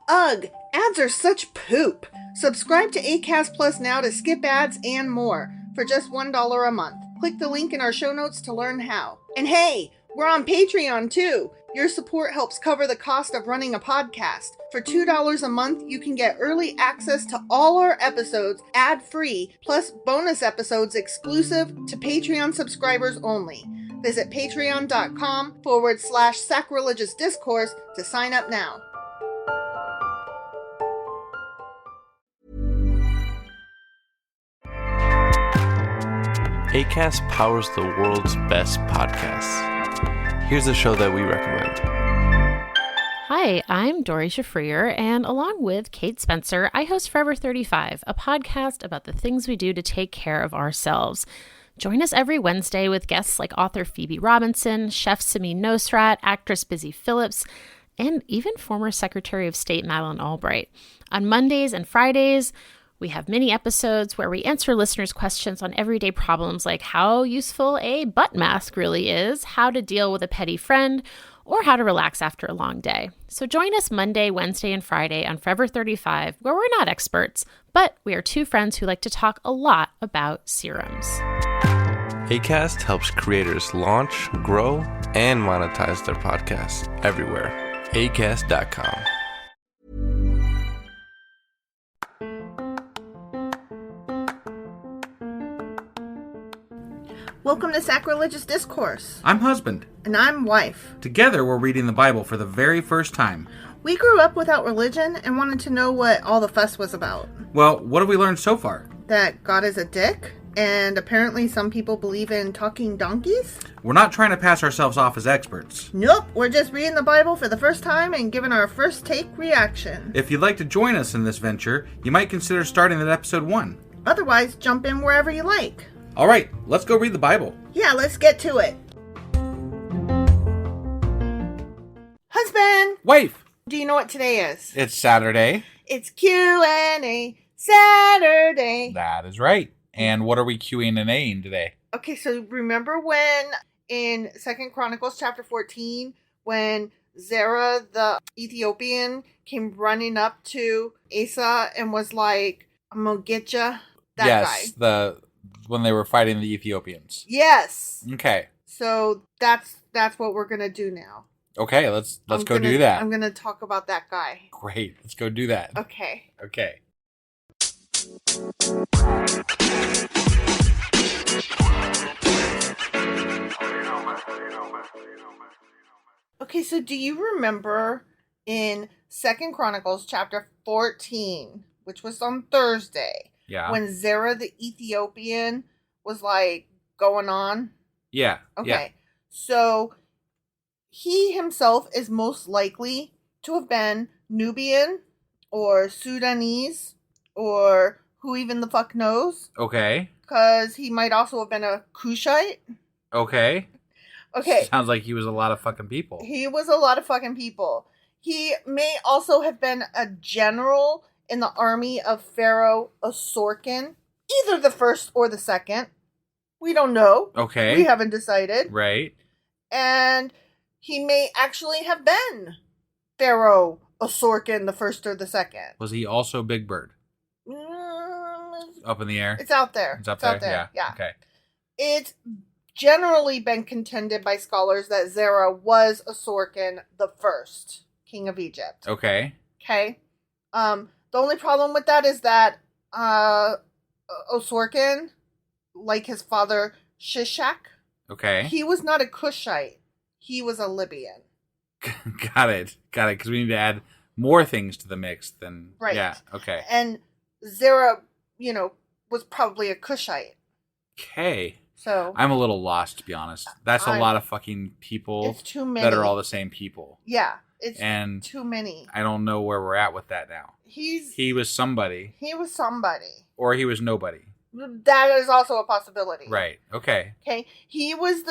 Ugh, ads are such poop. Subscribe to Acast Plus now to skip ads and more for just $1 a month. Click the link in our show notes to learn how. And hey, we're on Patreon too. Your support helps cover the cost of running a podcast. For $2 a month, you can get early access to all our episodes ad-free, plus bonus episodes exclusive to Patreon subscribers only. Visit patreon.com/sacrilegious discourse to sign up now. Acast powers the world's best podcasts. Here's a show that we recommend. Hi, I'm Dory Shafrier, and along with Kate Spencer, I host Forever 35, a podcast about the things we do to take care of ourselves. Join us every Wednesday with guests like author Phoebe Robinson, chef Samin Nosrat, actress Busy Phillips, and even former Secretary of State Madeleine Albright. On Mondays and Fridays, we have mini episodes where we answer listeners' questions on everyday problems like how useful a butt mask really is, how to deal with a petty friend, or how to relax after a long day. So join us Monday, Wednesday, and Friday on Forever 35, where we're not experts, but we are two friends who like to talk a lot about serums. Acast helps creators launch, grow, and monetize their podcasts everywhere. Acast.com. Welcome to Sacrilegious Discourse. I'm husband. And I'm wife. Together, we're reading the Bible for the very first time. We grew up without religion and wanted to know what all the fuss was about. Well, what have we learned so far? That God is a dick, and apparently some people believe in talking donkeys? We're not trying to pass ourselves off as experts. Nope, we're just reading the Bible for the first time and giving our first take reaction. If you'd like to join us in this venture, you might consider starting at episode 1. Otherwise, jump in wherever you like. All right, let's go read the Bible. Yeah, let's get to it. Husband! Wife! Do you know what today is? It's Saturday. It's Q&A Saturday. That is right. And what are we Q&A'ing today? Okay, so remember when in 2 Chronicles Chapter 14, when Zerah the Ethiopian came running up to Asa and was like, I'm gonna get ya? That guy. When they were fighting the Ethiopians. Yes. Okay. So that's what we're gonna do now. Okay, let's go do that. I'm gonna talk about that guy. Great. Let's go do that. Okay. Okay. Okay, so do you remember in 2 Chronicles Chapter 14, which was on Thursday, when Zerah the Ethiopian was like going on? Yeah. Okay. Yeah. So he himself is most likely to have been Nubian or Sudanese or who even the fuck knows. Okay. Because he might also have been a Cushite. Okay. Okay. Sounds like he was a lot of fucking people. He was a lot of fucking people. He may also have been a general in the army of Pharaoh Asorkin. Either the first or the second. We don't know. Okay. We haven't decided. Right. And he may actually have been Pharaoh Asorkin the first or the second. Was he also Big Bird? Up in the air? It's out there. It's up there? Yeah. Okay. It's generally been contended by scholars that Zerah was Asorkin the first king of Egypt. Okay. Okay. The only problem with that is that Asorkin, like his father Shishak, he was not a Cushite. He was a Libyan. Got it. Because we need to add more things to the mix than... Right. Yeah, okay. And Zerah, was probably a Cushite. Okay. So I'm a little lost, to be honest. That's a lot of fucking people. It's too many. That are all the same people. Yeah. It's too many. I don't know where we're at with that now. He was somebody. He was somebody. Or he was nobody. That is also a possibility. Right. Okay. Okay. He was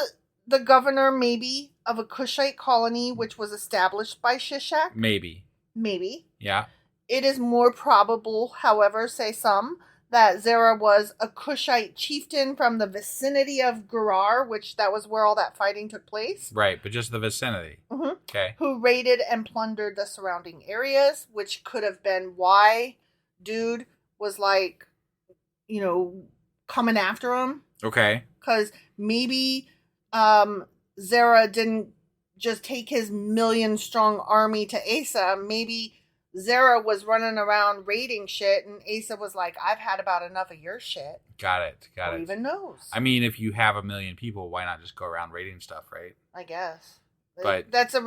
the governor, maybe, of a Cushite colony, which was established by Shishak. Maybe. Maybe. Yeah. It is more probable, however, say some, that Zerah was a Cushite chieftain from the vicinity of Gerar, which that was where all that fighting took place. Right, but just the vicinity. Mm-hmm. Okay. Who raided and plundered the surrounding areas, which could have been why dude was like, coming after him. Okay. Because maybe Zerah didn't just take his 1 million strong army to Asa. Maybe Zerah was running around raiding shit, and Asa was like, I've had about enough of your shit. Got it. Who even knows? I mean, if you have 1 million people, why not just go around raiding stuff, right? I guess. But that's a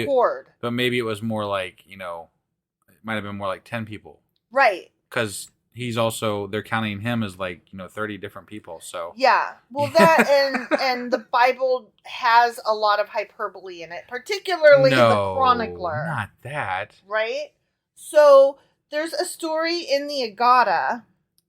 horde. But maybe it was more like, it might have been more like 10 people. Right. Because they're counting him as 30 different people, so. Yeah. Well, that and the Bible has a lot of hyperbole in it, particularly the Chronicler. Not that. Right? So, there's a story in the Agada,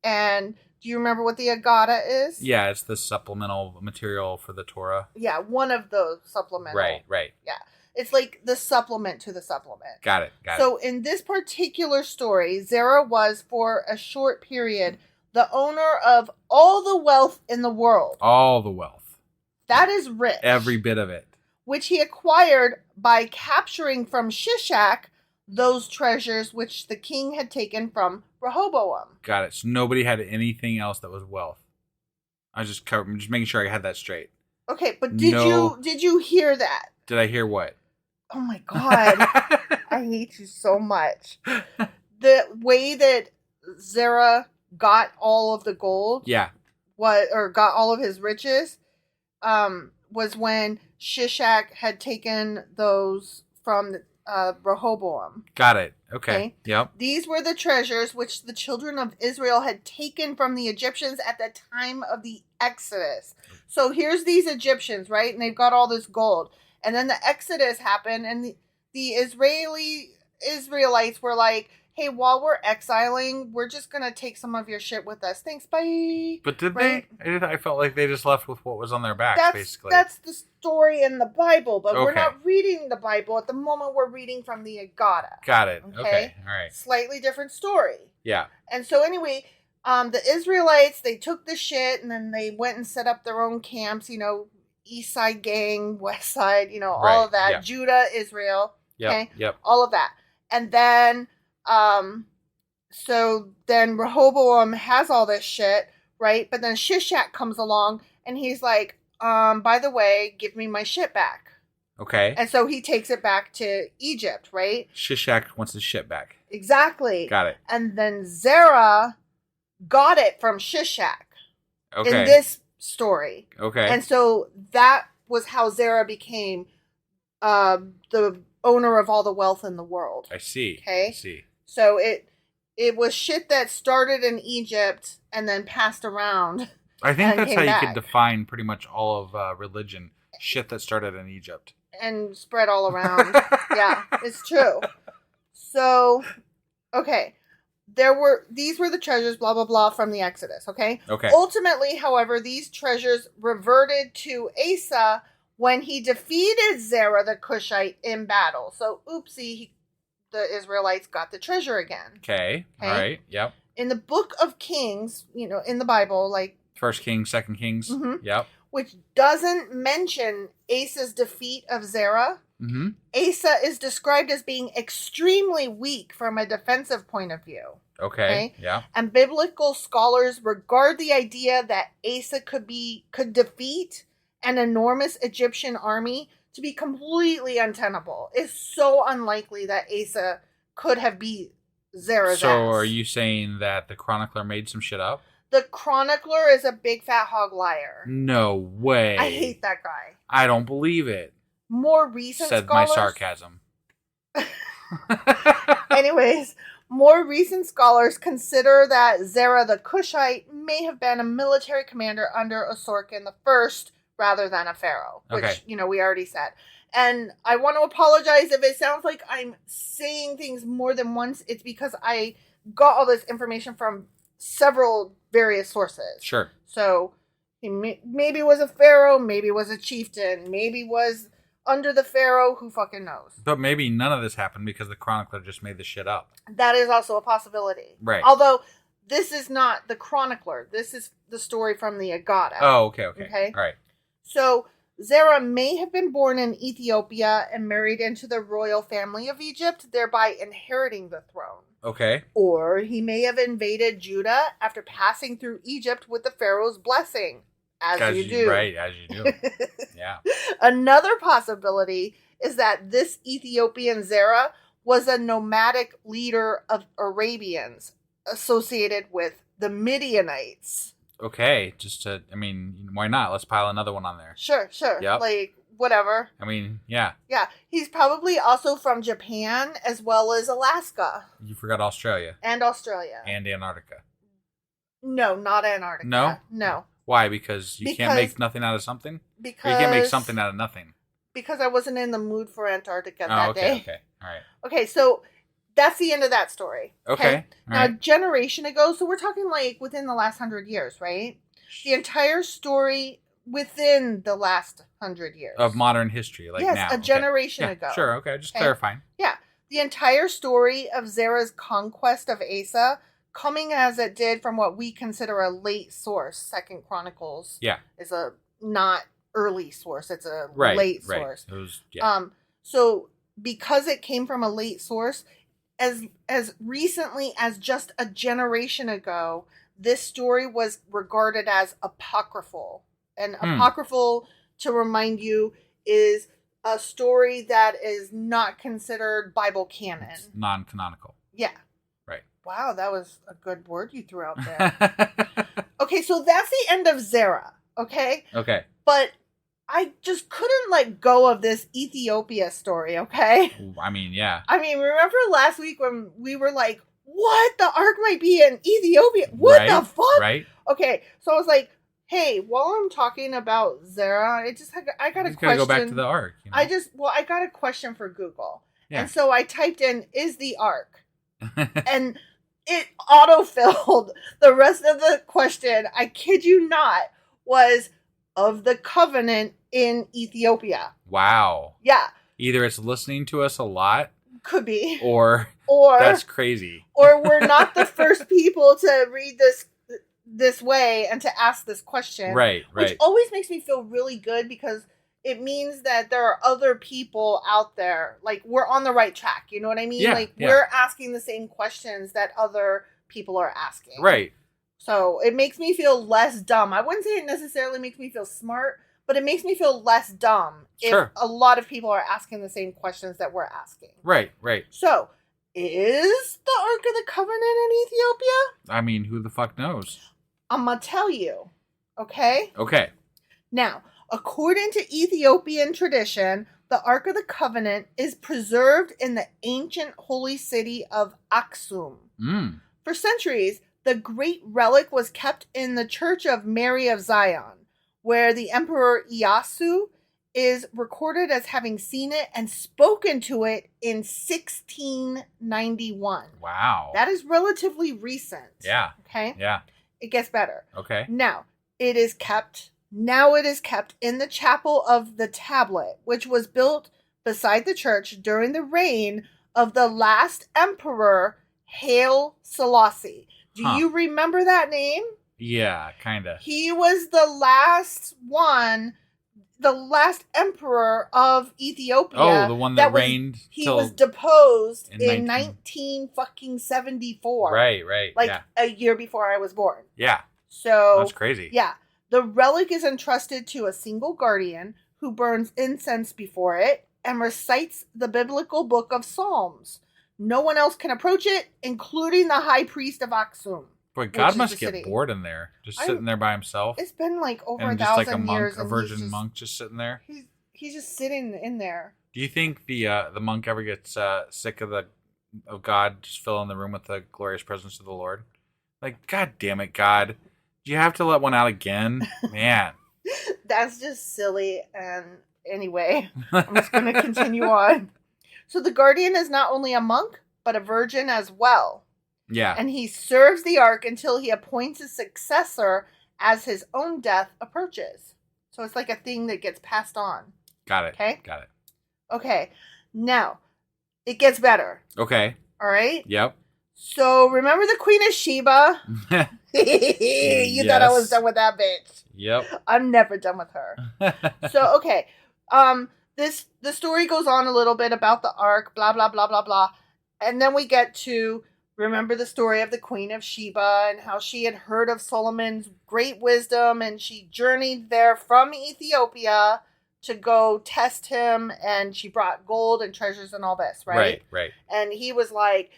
and do you remember what the Agada is? Yeah, it's the supplemental material for the Torah. Yeah, one of those supplemental. Right. Yeah. It's like the supplement to the supplement. Got it. So in this particular story, Zerah was, for a short period, the owner of all the wealth in the world. All the wealth. That is rich. Every bit of it. Which he acquired by capturing from Shishak those treasures which the king had taken from Rehoboam. Got it. So nobody had anything else that was wealth. I'm just making sure I had that straight. Okay, but did you hear that? Did I hear what? Oh my God. I hate you so much. The way that Zerah got all of the gold. Yeah. Got all of his riches, was when Shishak had taken those from Rehoboam. Got it. Okay. Yep. These were the treasures which the children of Israel had taken from the Egyptians at the time of the Exodus. So here's these Egyptians, right? And they've got all this gold. And then the Exodus happened, and the Israelites were like, hey, while we're exiling, we're just going to take some of your shit with us. Thanks, bye. But did they? I felt like they just left with what was on their backs, basically. That's the story in the Bible, but we're not reading the Bible. At the moment, we're reading from the Agada. Got it. Okay. All right. Slightly different story. Yeah. And so anyway, the Israelites, they took the shit, and then they went and set up their own camps, East Side gang, West Side, all of that. Yeah. Judah, Israel. Yep. Okay. Yep. All of that. And then, so then Rehoboam has all this shit, right? But then Shishak comes along and he's like, by the way, give me my shit back. Okay. And so he takes it back to Egypt, right? Shishak wants his shit back. Exactly. Got it. And then Zerah got it from Shishak. Okay. In this story. Okay. And so that was how Zerah became the owner of all the wealth in the world. I see. Okay. I see. So it was shit that started in Egypt and then passed around. I think that's how back. you could define pretty much all of religion. Shit that started in Egypt. And spread all around. Yeah, it's true. So, okay. These were the treasures, blah, blah, blah, from the Exodus, okay? Okay. Ultimately, however, these treasures reverted to Asa when he defeated Zerah the Cushite in battle. So, oopsie, the Israelites got the treasure again. Okay. All right. Yep. In the book of Kings, in the Bible, like... First Kings, Second Kings. Mm-hmm. Yep. Which doesn't mention Asa's defeat of Zerah. Mm-hmm. Asa is described as being extremely weak from a defensive point of view. Okay. Yeah. And biblical scholars regard the idea that Asa could defeat an enormous Egyptian army to be completely untenable. It's so unlikely that Asa could have beat Zerah's So ass. are you saying that the chronicler made some shit up? The chronicler is a big fat hog liar. No way. I hate that guy. I don't believe it. More recent said scholars... my sarcasm. Anyways, more recent scholars consider that Zerah the Cushite may have been a military commander under Asorkin I rather than a pharaoh, which, we already said. And I want to apologize if it sounds like I'm saying things more than once. It's because I got all this information from several various sources. Sure. So he maybe was a pharaoh, maybe was a chieftain, maybe was under the pharaoh, who fucking knows. But maybe none of this happened because the chronicler just made the shit up. That is also a possibility. Right. Although This is not the chronicler. This is the story from the Agata. Oh, okay. Okay. All right. So Zerah may have been born in Ethiopia and married into the royal family of Egypt, thereby inheriting the throne. Okay. Or he may have invaded Judah after passing through Egypt with the Pharaoh's blessing, as you do. Right, as you do. Yeah. Another possibility is that this Ethiopian Zerah was a nomadic leader of Arabians associated with the Midianites. Okay. Why not? Let's pile another one on there. Sure. Yep. Like, whatever. Yeah. Yeah. He's probably also from Japan as well as Alaska. You forgot Australia. And Australia. And Antarctica. No, not Antarctica. No. Why? Because you can't make nothing out of something? Because you can't make something out of nothing. Because I wasn't in the mood for Antarctica that day. Okay. All right. Okay, so that's the end of that story. Okay. Now, a generation ago, so we're talking like within the last 100 years, right? The entire story within the last 100 years. Of modern history, like yes, now. a generation ago. Sure, okay, just clarifying. Yeah. The entire story of Zerah's conquest of Asa, coming as it did from what we consider a late source, Second Chronicles. Yeah. Is a not early source. It's a late source. It was, So because it came from a late source, as recently as just a generation ago, this story was regarded as apocryphal. And apocryphal, to remind you, is a story that is not considered Bible canon. It's non-canonical. Yeah. Right. Wow, that was a good word you threw out there. Okay, so that's the end of Zerah, okay? Okay. But I just couldn't let go of this Ethiopia story, okay? Yeah. Remember last week when we were like, what? The Ark might be in Ethiopia? What the fuck? Right. Okay, so I was like, hey, while I'm talking about Zerah, I got a question. Gotta go back to the Ark. You know? I got a question for Google. Yeah. And so I typed in, is the Ark? And it autofilled the rest of the question, I kid you not, was of the covenant in Ethiopia. Wow. Yeah. Either it's listening to us a lot. Could be. Or that's crazy. Or we're not the first people to read this way and to ask this question. Right. Which always makes me feel really good because it means that there are other people out there. Like, we're on the right track. You know what I mean? Yeah, we're asking the same questions that other people are asking. Right. So it makes me feel less dumb. I wouldn't say it necessarily makes me feel smart, but it makes me feel less dumb if a lot of people are asking the same questions that we're asking. Right. So, is the Ark of the Covenant in Ethiopia? Who the fuck knows? I'm going to tell you. Okay? Okay. Now, according to Ethiopian tradition, the Ark of the Covenant is preserved in the ancient holy city of Aksum. For centuries, the great relic was kept in the Church of Mary of Zion, where the Emperor Ieyasu is recorded as having seen it and spoken to it in 1691. Wow. That is relatively recent. Yeah. Okay? Yeah. It gets better. Okay. Now it is kept in the chapel of the tablet, which was built beside the church during the reign of the last emperor, Haile Selassie. Do you remember that name? Yeah, kind of. He was the last emperor of Ethiopia. Oh, the one that reigned. He was deposed in 1974. Right. A year before I was born. Yeah. So that's crazy. Yeah. The relic is entrusted to a single guardian who burns incense before it and recites the biblical book of Psalms. No one else can approach it, including the high priest of Aksum. Boy, God must get bored in there, just sitting there by himself. It's been like over and 1,000 just like a years. monk, a virgin monk, just sitting there. He's just sitting in there. Do you think the monk ever gets sick of God just filling the room with the glorious presence of the Lord? Like, God damn it, God! Do you have to let one out again, man? That's just silly. And anyway, I'm just going to continue on. So the guardian is not only a monk, but a virgin as well. Yeah. And he serves the Ark until he appoints a successor as his own death approaches. So it's like a thing that gets passed on. Got it. Okay? Got it. Okay. Now, it gets better. Okay. All right? Yep. So, remember the Queen of Sheba? You thought I was done with that bitch. Yep. I'm never done with her. So, okay. The story goes on a little bit about the ark, blah, blah, blah, blah, blah. And then we get to remember the story of the Queen of Sheba and how she had heard of Solomon's great wisdom and she journeyed there from Ethiopia to go test him, and she brought gold and treasures and all this, right? Right. And he was like,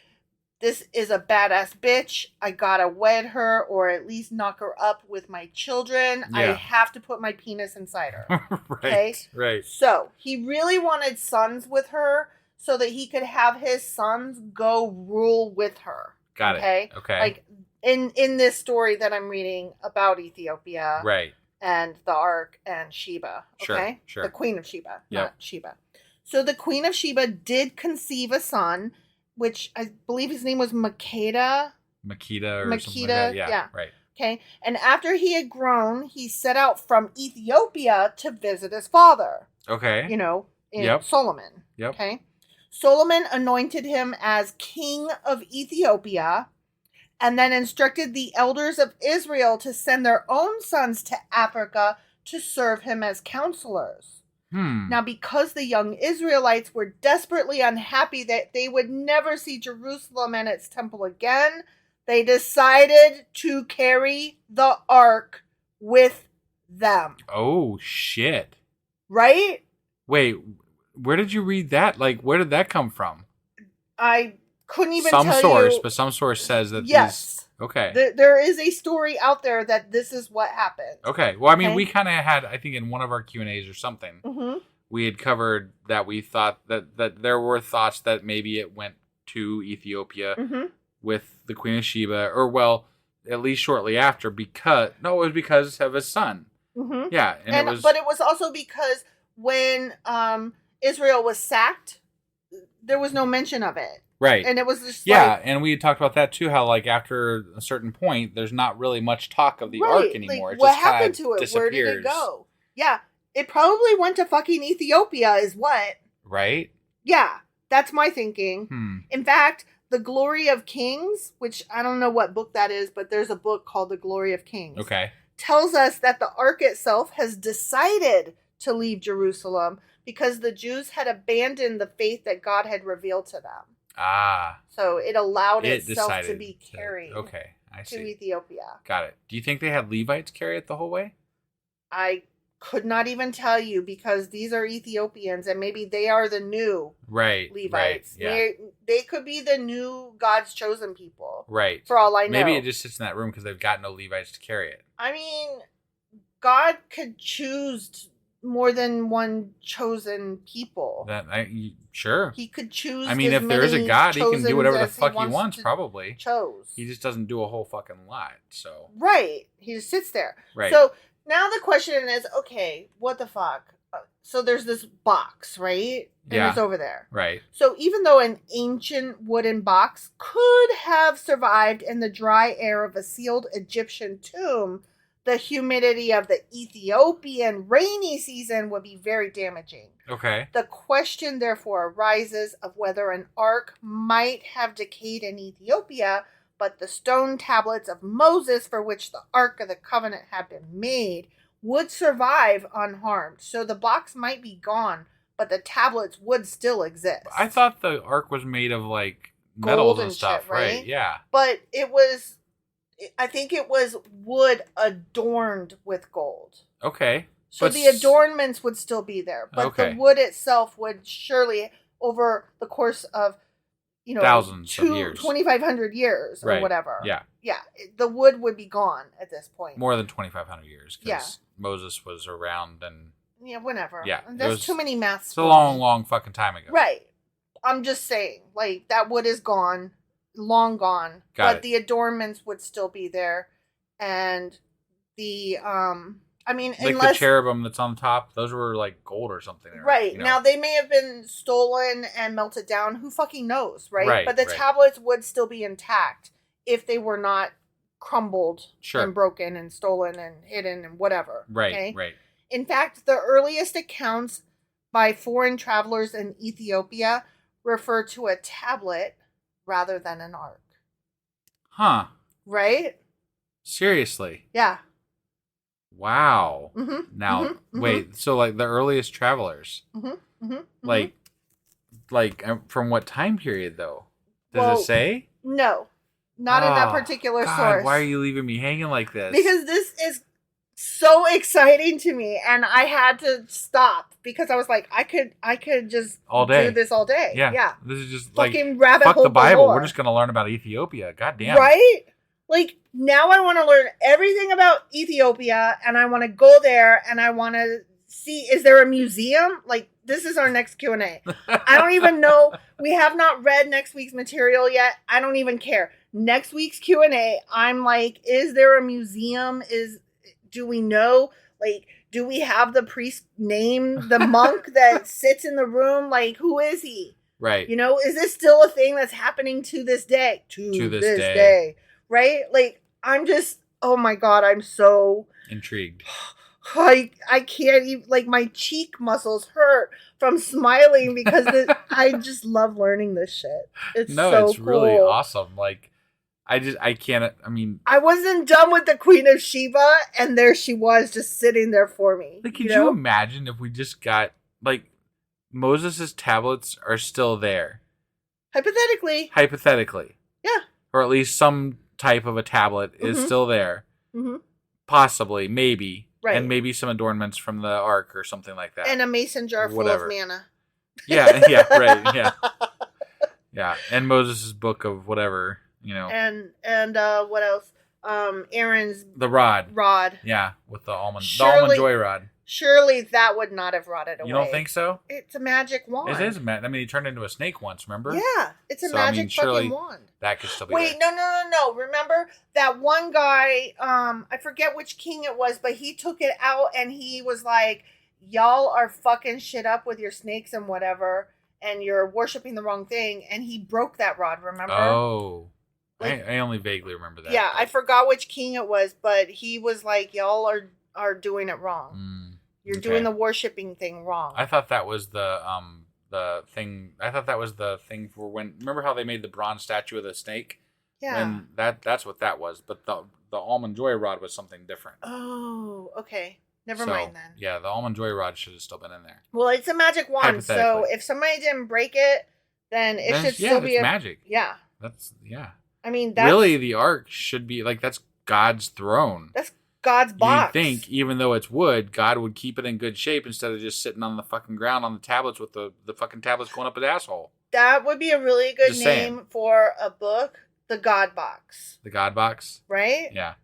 this is a badass bitch. I gotta wed her or at least knock her up with my children. Yeah. I have to put my penis inside her. Right. So he really wanted sons with her so that he could have his sons go rule with her. Got it. Okay. Like in this story that I'm reading about Ethiopia. Right. And the Ark and Sheba. Okay? Sure. The Queen of Sheba, not Sheba. So the Queen of Sheba did conceive a son, which I believe his name was Makeda. Makeda or something like that. Yeah. Right. Okay. And after he had grown, he set out from Ethiopia to visit his father. Okay. In Solomon. Yep. Okay. Solomon anointed him as king of Ethiopia and then instructed the elders of Israel to send their own sons to Africa to serve him as counselors. Now, because the young Israelites were desperately unhappy that they would never see Jerusalem and its temple again, they decided to carry the ark with them. Oh, shit. Right? Wait, where did you read that? Like, where did that come from? I couldn't even tell you. Some source, but some source says that yes. Okay. There is a story out there that this is what happened. Okay. Well, I mean, we kind of had, I think in one of our Q&As or something, we had covered that we thought that there were thoughts that maybe it went to Ethiopia with the Queen of Sheba, or well, at least shortly after, because it was because of his son. Yeah. But it was also because when Israel was sacked, there was no mention of it. Right. And it was just and we had talked about that too, how like after a certain point, there's not really much talk of the ark anymore. Like, it what just happened to it? Disappears. Where did it go? Yeah. It probably went to fucking Ethiopia is what. Right? Yeah. That's my thinking. In fact, The Glory of Kings, which I don't know what book that is, but there's a book called The Glory of Kings. Okay. Tells us that the ark itself has decided to leave Jerusalem because the Jews had abandoned the faith that God had revealed to them. So it allowed itself to be carried to Ethiopia. Got it. Do you think they had Levites carry it the whole way? I could not even tell you because these are Ethiopians and maybe they are the new Levites. Right, yeah. They could be the new God's chosen people. Right. For all I know. Maybe it just sits in that room because they've got no Levites to carry it. I mean, God could choose more than one chosen people. Sure. He could choose. I mean, if there is a God, he can do whatever the fuck he wants, probably. He just doesn't do a whole fucking lot, so. Right. He just sits there. Right. So now the question is, okay, what the fuck? So there's this box, right? And it's over there. Right. So even though an ancient wooden box could have survived in the dry air of a sealed Egyptian tomb, the humidity of the Ethiopian rainy season would be very damaging. Okay. The question, therefore, arises of whether an ark might have decayed in Ethiopia, but the stone tablets of Moses, for which the Ark of the Covenant had been made, would survive unharmed. So the box might be gone, but the tablets would still exist. I thought the ark was made of, like, metals and stuff, shit, right? Right, yeah. But I think it was wood adorned with gold. Okay. So the adornments would still be there. But the wood itself would surely, over the course of, thousands of years. 2,500 years or whatever. Yeah. Yeah. The wood would be gone at this point. More than 2,500 years. Because Moses was around and... Yeah, whatever. Yeah. That's too many maths. It's a long, long fucking time ago. Right. I'm just saying, like, that wood is gone. Long gone. But the adornments would still be there. And the, like the cherubim that's on top, those were like gold or something. Right. Now, they may have been stolen and melted down. Who fucking knows, right? But the tablets would still be intact if they were not crumbled and broken and stolen and hidden and whatever. Right, okay? Right. In fact, the earliest accounts by foreign travelers in Ethiopia refer to a tablet rather than an ark. Huh. Right? Seriously. Yeah. Wow. Mm-hmm. Now, mm-hmm. wait. So, like, the earliest travelers, Mm-hmm. Mm-hmm. like from what time period though? Does Well, it say? No, not in that particular God, source. why are you leaving me hanging like this? Because this is so exciting to me, and I had to stop because I was like, I could just all day do this all day. Yeah. This is just fucking like rabbit fuck hole the Bible. galore. We're just gonna learn about Ethiopia. God damn. Right? Like now, I want to learn everything about Ethiopia, and I want to go there, and I want to see, is there a museum? Like, this is our next Q&A. I don't even know. We have not read next week's material yet. I don't even care. Next week's Q&A, I'm like, is there a museum? Do we know? Like, do we have the priest name the monk that sits in the room? Like, who is he? Right. You know, is this still a thing that's happening to this day? To this day. Right? Like, I'm just, oh my God, I'm so intrigued. I can't even, like, my cheek muscles hurt from smiling because I just love learning this shit. It's it's cool. Really awesome. Like, I can't, I mean, I wasn't done with the Queen of Sheba, and there she was just sitting there for me. like, could you imagine if we just got, like, Moses' tablets are still there? Hypothetically. Yeah. Or at least some type of a tablet is still there. Mm-hmm. Possibly, maybe. Right. And maybe some adornments from the Ark or something like that. And a mason jar full of manna. Yeah, right, yeah. Yeah, and Moses' book of whatever, you know. And what else? Aaron's... The rod. Yeah, with the almond joy rod. Surely that would not have rotted away. You don't think so? It's a magic wand. It is. I mean, he turned into a snake once, remember? Yeah, it's a magic fucking wand. That could still be Wait, there. no. Remember that one guy, I forget which king it was, but he took it out and he was like, y'all are fucking shit up with your snakes and whatever, and you're worshiping the wrong thing, and he broke that rod, remember? Oh. Like, I only vaguely remember that. Yeah, I forgot which king it was, but he was like, y'all are doing it wrong. You're doing the worshiping thing wrong. I thought that was the thing. I thought that was the thing for when. Remember how they made the bronze statue of the snake? Yeah. And that's what that was. But the almond joy rod was something different. Oh, okay. Never mind then. Yeah, the almond joy rod should have still been in there. Well, it's a magic wand, so if somebody didn't break it, then it should still be magic. Yeah. I mean, that's really the ark should be like that's God's throne. That's God's box. You'd think, even though it's wood, God would keep it in good shape instead of just sitting on the fucking ground on the tablets with the fucking tablets going up his asshole. That would be a really good name for a book. The God Box. The God Box? Right? Yeah.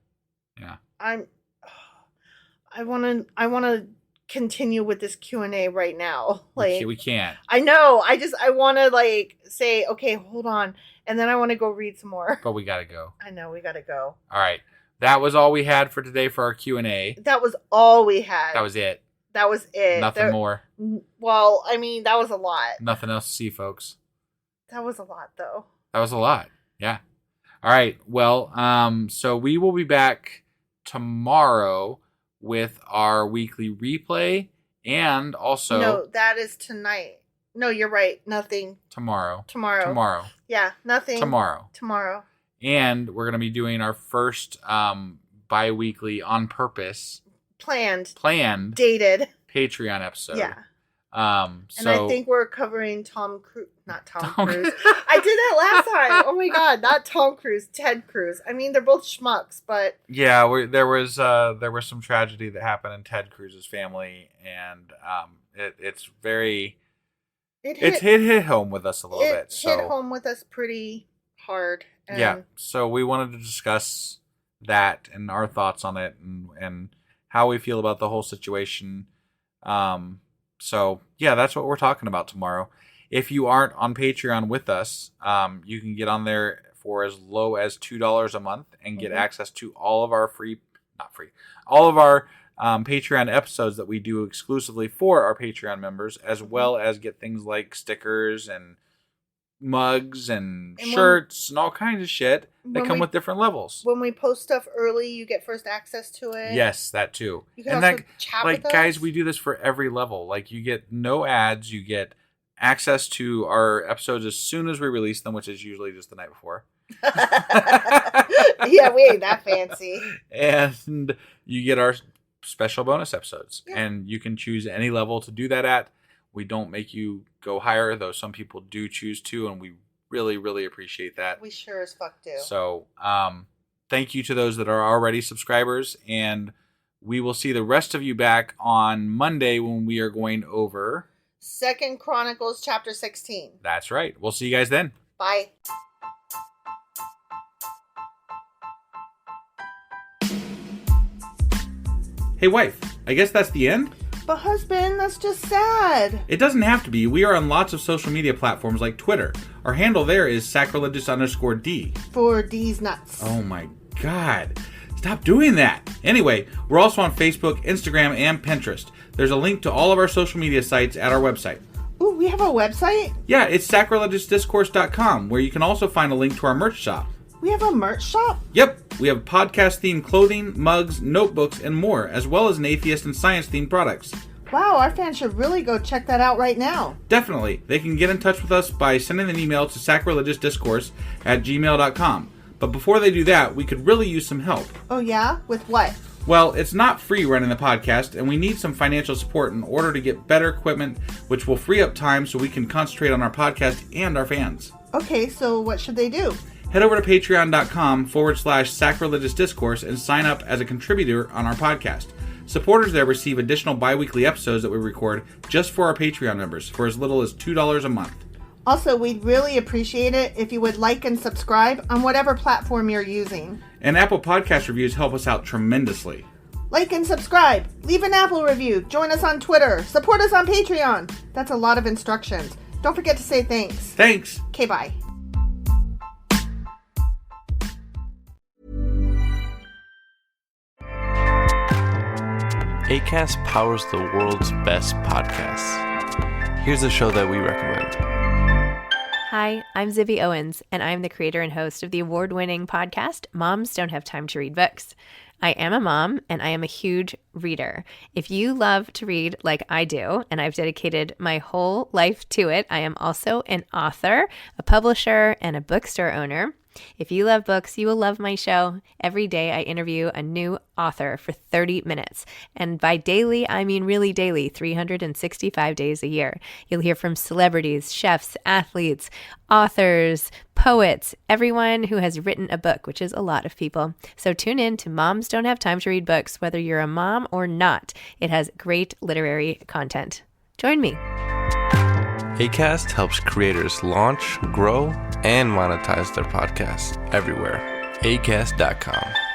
I want to continue with this Q&A right now. Like, we can't. I know. I want to like say, okay, hold on. And then I want to go read some more. But we got to go. I know. We got to go. All right. That was all we had for today for our Q&A. That was all we had. That was it. Nothing more. Well, I mean, that was a lot. Nothing else to see, folks. That was a lot, though. That was a lot. Yeah. All right. Well, so we will be back tomorrow with our weekly replay and also... No, that is tonight. No, you're right. Nothing. Tomorrow. Yeah, nothing. Tomorrow. And we're going to be doing our first bi-weekly on purpose. Planned. Dated. Patreon episode. Yeah. And I think we're covering Tom Cruise. Not Tom Cruise. I did that last time. Oh my God. Not Tom Cruise. Ted Cruz. I mean, they're both schmucks, but... Yeah, there was some tragedy that happened in Ted Cruz's family, and it's very... It hit home with us a little bit. It hit home with us pretty hard. Yeah, so we wanted to discuss that and our thoughts on it and how we feel about the whole situation. So, yeah, that's what we're talking about tomorrow. If you aren't on Patreon with us, you can get on there for as low as $2 a month and get access to all of our all of our Patreon episodes that we do exclusively for our Patreon members, as well as get things like stickers and mugs and shirts and all kinds of shit that come with different levels. When we post stuff early, you get first access to it. Yes, that too. You can also chat with us. Guys, we do this for every level. Like, you get no ads, you get access to our episodes as soon as we release them, which is usually just the night before. Yeah, we ain't that fancy. And you get our special bonus episodes. Yeah. And you can choose any level to do that at. We don't make you go higher, though some people do choose to, and we really, really appreciate that. We sure as fuck do. So, thank you to those that are already subscribers, and we will see the rest of you back on Monday when we are going over 2 Chronicles Chapter 16. That's right. We'll see you guys then. Bye. Hey, wife, I guess that's the end? But husband, that's just sad. It doesn't have to be. We are on lots of social media platforms like Twitter. Our handle there is sacrilegious_D. For D's nuts. Oh my God. Stop doing that. Anyway, we're also on Facebook, Instagram, and Pinterest. There's a link to all of our social media sites at our website. Ooh, we have a website? Yeah, it's sacrilegiousdiscourse.com, where you can also find a link to our merch shop. We have a merch shop? Yep, we have podcast-themed clothing, mugs, notebooks, and more, as well as an atheist and science-themed products. Wow, our fans should really go check that out right now. Definitely. They can get in touch with us by sending an email to sacrilegiousdiscourse@gmail.com. But before they do that, we could really use some help. Oh yeah? With what? Well, it's not free running the podcast, and we need some financial support in order to get better equipment, which will free up time so we can concentrate on our podcast and our fans. Okay, so what should they do? Head over to patreon.com/sacrilegiousdiscourse and sign up as a contributor on our podcast. Supporters there receive additional bi-weekly episodes that we record just for our Patreon members for as little as $2 a month. Also, we'd really appreciate it if you would like and subscribe on whatever platform you're using. And Apple Podcast reviews help us out tremendously. Like and subscribe. Leave an Apple review. Join us on Twitter. Support us on Patreon. That's a lot of instructions. Don't forget to say thanks. Thanks. Okay, bye. Acast powers the world's best podcasts. Here's a show that we recommend. Hi, I'm Zibby Owens, and I'm the creator and host of the award-winning podcast, Moms Don't Have Time to Read Books. I am a mom, and I am a huge reader. If you love to read like I do, and I've dedicated my whole life to it, I am also an author, a publisher, and a bookstore owner. If you love books, you will love my show. Every day I interview a new author for 30 minutes. And by daily, I mean really daily, 365 days a year. You'll hear from celebrities, chefs, athletes, authors, poets, everyone who has written a book, which is a lot of people. So tune in to Moms Don't Have Time to Read Books, whether you're a mom or not. It has great literary content. Join me. Acast helps creators launch, grow, and monetize their podcasts everywhere. Acast.com.